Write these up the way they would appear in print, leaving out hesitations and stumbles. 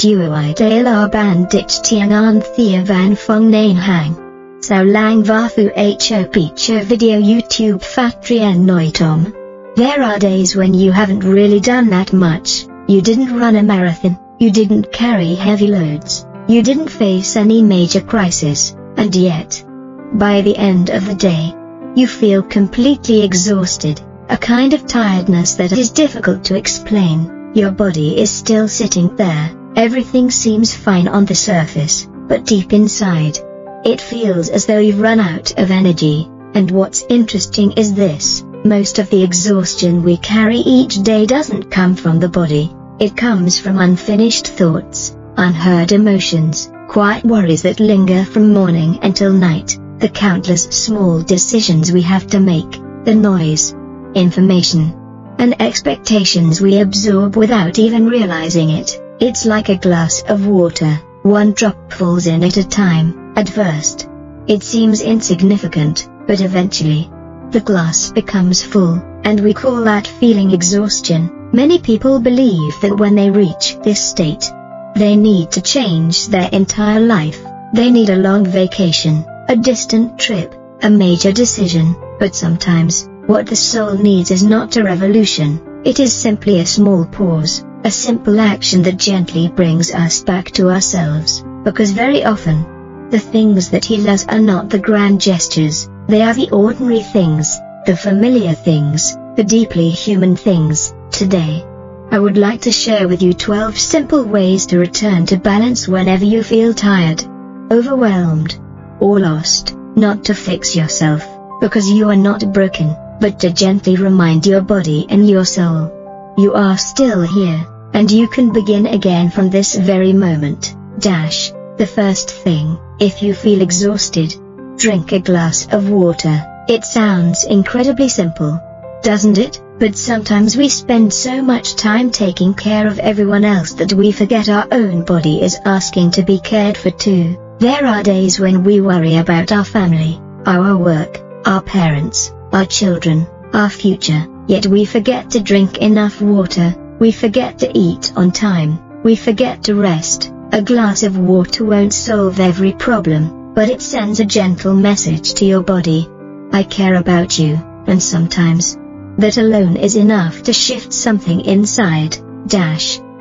duoi de la bandit tiang an thea van fong nain hang. Sao lang varfu ho picho video YouTube fatrien noitom. There are days when you haven't really done that much. You didn't run a marathon, you didn't carry heavy loads, you didn't face any major crisis, and yet, by the end of the day, you feel completely exhausted, a kind of tiredness that is difficult to explain. Your body is still sitting there, everything seems fine on the surface, but deep inside, it feels as though you've run out of energy. And what's interesting is this: most of the exhaustion we carry each day doesn't come from the body, it comes from unfinished thoughts, unheard emotions, quiet worries that linger from morning until night, the countless small decisions we have to make, the noise, information, and expectations we absorb without even realizing it. It's like a glass of water, one drop falls in at a time. At first, it seems insignificant, but eventually, the glass becomes full, and we call that feeling exhaustion. Many people believe that when they reach this state, they need to change their entire life. They need a long vacation, a distant trip, a major decision. But sometimes, what the soul needs is not a revolution, it is simply a small pause, a simple action that gently brings us back to ourselves, because very often, the things that heal us are not the grand gestures, they are the ordinary things, the familiar things, the deeply human things. Today, I would like to share with you 12 simple ways to return to balance whenever you feel tired, overwhelmed, or lost. Not to fix yourself, because you are not broken, but to gently remind your body and your soul, you are still here, and you can begin again from this very moment. The first thing, if you feel exhausted, drink a glass of water. It sounds incredibly simple, doesn't it? But sometimes we spend so much time taking care of everyone else that we forget our own body is asking to be cared for too. There are days when we worry about our family, our work, our parents, our children, our future, yet we forget to drink enough water, we forget to eat on time, we forget to rest. A glass of water won't solve every problem, but it sends a gentle message to your body. I care about you, and sometimes, that alone is enough to shift something inside.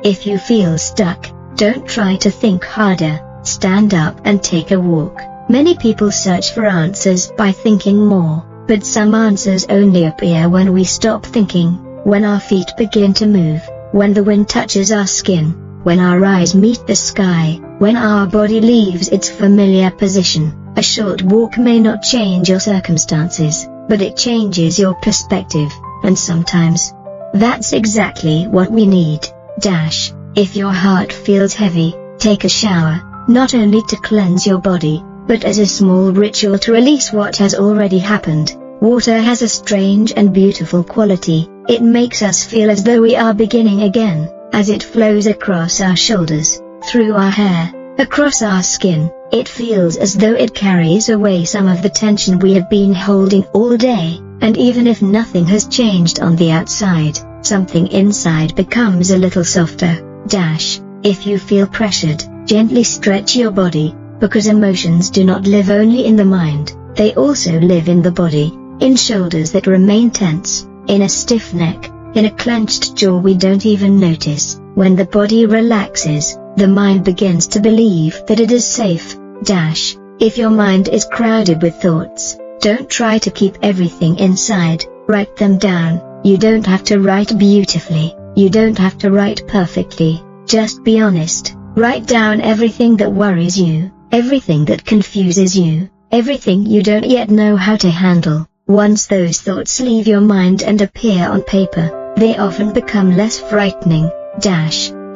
If you feel stuck, don't try to think harder, stand up and take a walk. Many people search for answers by thinking more, but some answers only appear when we stop thinking, when our feet begin to move, when the wind touches our skin, when our eyes meet the sky, when our body leaves its familiar position. A short walk may not change your circumstances, but it changes your perspective, and sometimes, that's exactly what we need. If your heart feels heavy, take a shower, not only to cleanse your body, but as a small ritual to release what has already happened. Water has a strange and beautiful quality, it makes us feel as though we are beginning again. As it flows across our shoulders, through our hair, across our skin, it feels as though it carries away some of the tension we have been holding all day, and even if nothing has changed on the outside, something inside becomes a little softer. If you feel pressured, gently stretch your body, because emotions do not live only in the mind, they also live in the body, in shoulders that remain tense, in a stiff neck, in a clenched jaw we don't even notice. When the body relaxes, the mind begins to believe that it is safe. If your mind is crowded with thoughts, don't try to keep everything inside, write them down. You don't have to write beautifully, you don't have to write perfectly, just be honest. Write down everything that worries you, everything that confuses you, everything you don't yet know how to handle. Once those thoughts leave your mind and appear on paper, they often become less frightening.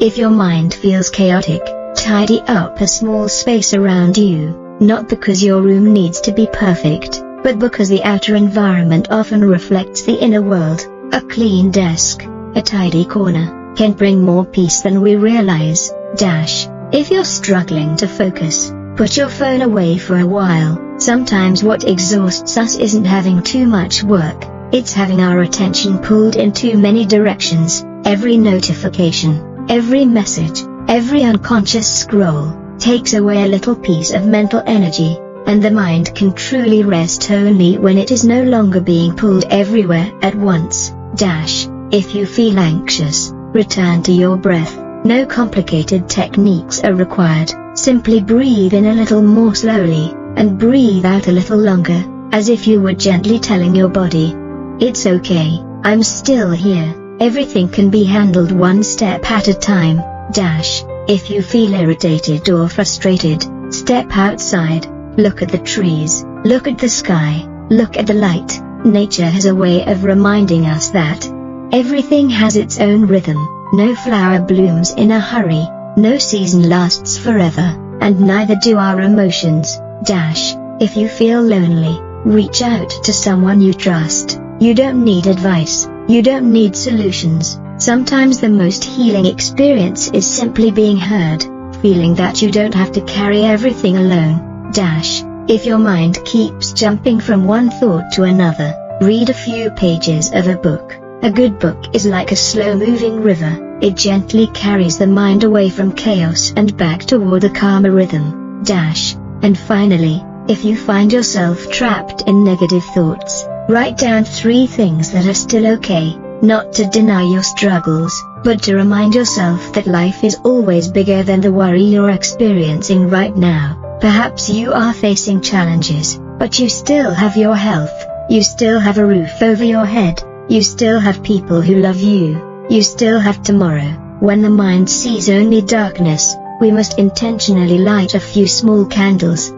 If your mind feels chaotic, tidy up a small space around you, not because your room needs to be perfect, but because the outer environment often reflects the inner world. A clean desk, a tidy corner, can bring more peace than we realize. If you're struggling to focus, put your phone away for a while. Sometimes what exhausts us isn't having too much work, it's having our attention pulled in too many directions. Every notification, every message, Every unconscious scroll takes away a little piece of mental energy, and the mind can truly rest only when it is no longer being pulled everywhere at once. If you feel anxious, return to your breath. No complicated techniques are required. Simply breathe in a little more slowly, and breathe out a little longer, as if you were gently telling your body, "It's okay, I'm still here, everything can be handled one step at a time." If you feel irritated or frustrated, step outside, look at the trees, look at the sky, look at the light. Nature has a way of reminding us that everything has its own rhythm. No flower blooms in a hurry, no season lasts forever, and neither do our emotions. If you feel lonely, reach out to someone you trust. You don't need advice, you don't need solutions. Sometimes the most healing experience is simply being heard, feeling that you don't have to carry everything alone. If your mind keeps jumping from one thought to another, read a few pages of a book. A good book is like a slow-moving river. It gently carries the mind away from chaos and back toward a calmer rhythm. And finally, if you find yourself trapped in negative thoughts, write down 3 things that are still okay. Not to deny your struggles, but to remind yourself that life is always bigger than the worry you're experiencing right now. Perhaps you are facing challenges, but you still have your health, you still have a roof over your head, you still have people who love you, you still have tomorrow. When the mind sees only darkness, we must intentionally light a few small candles.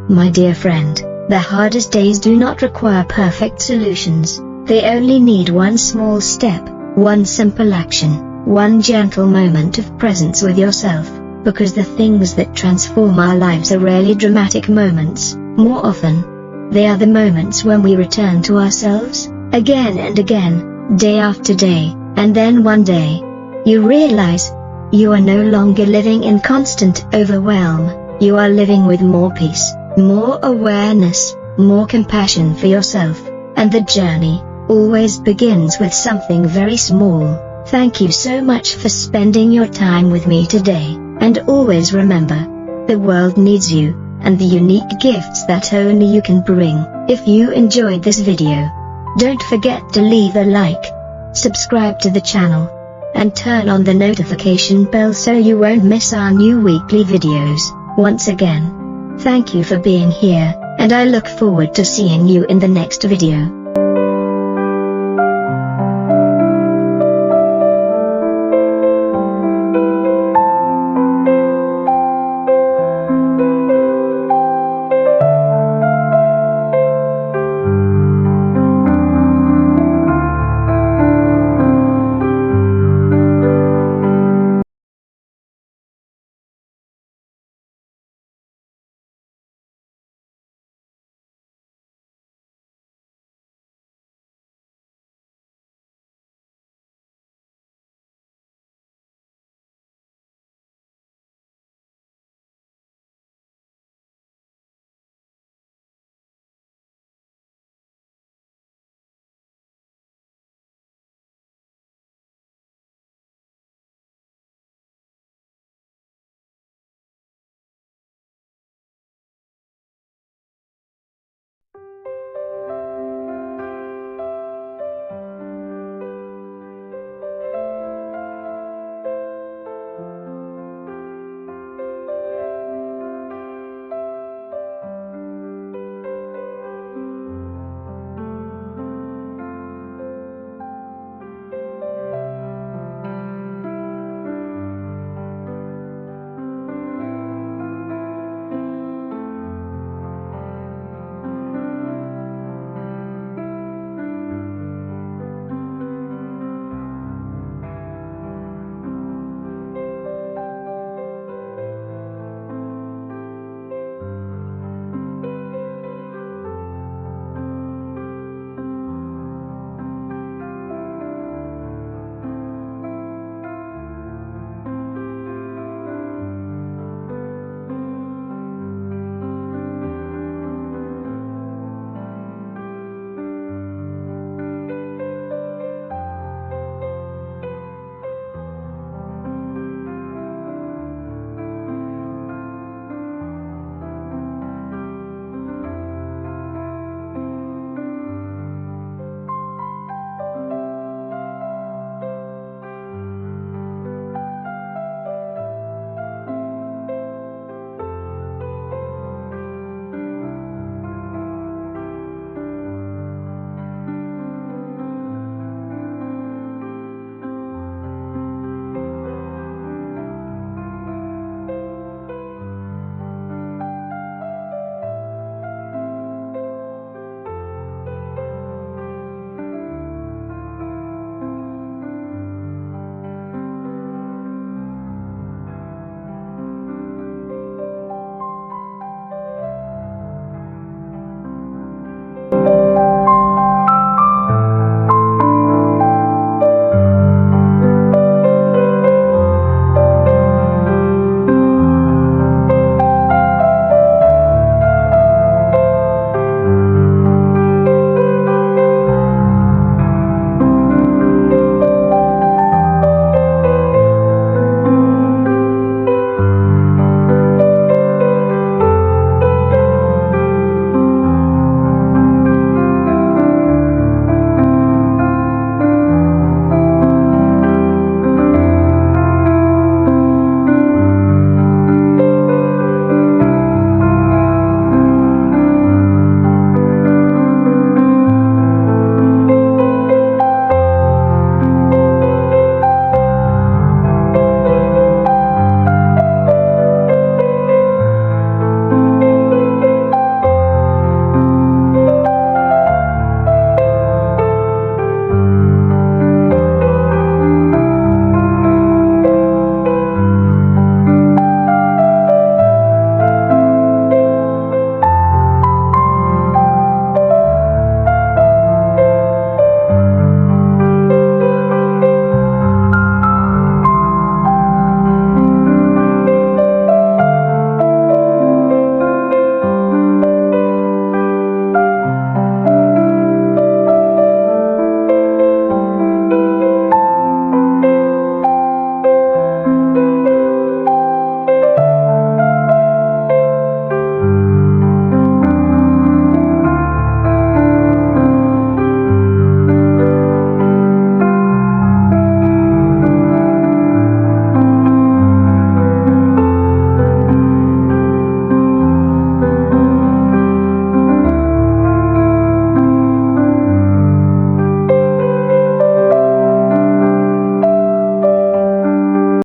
My dear friend, the hardest days do not require perfect solutions. They only need one small step, one simple action, one gentle moment of presence with yourself, because the things that transform our lives are rarely dramatic moments. More often, they are the moments when we return to ourselves, again and again, day after day, and then one day, you realize, you are no longer living in constant overwhelm, you are living with more peace, more awareness, more compassion for yourself, and the journey always begins with something very small. Thank you so much for spending your time with me today, and always remember, the world needs you, and the unique gifts that only you can bring. If you enjoyed this video, don't forget to leave a like, subscribe to the channel, and turn on the notification bell so you won't miss our new weekly videos. Once again, thank you for being here, and I look forward to seeing you in the next video.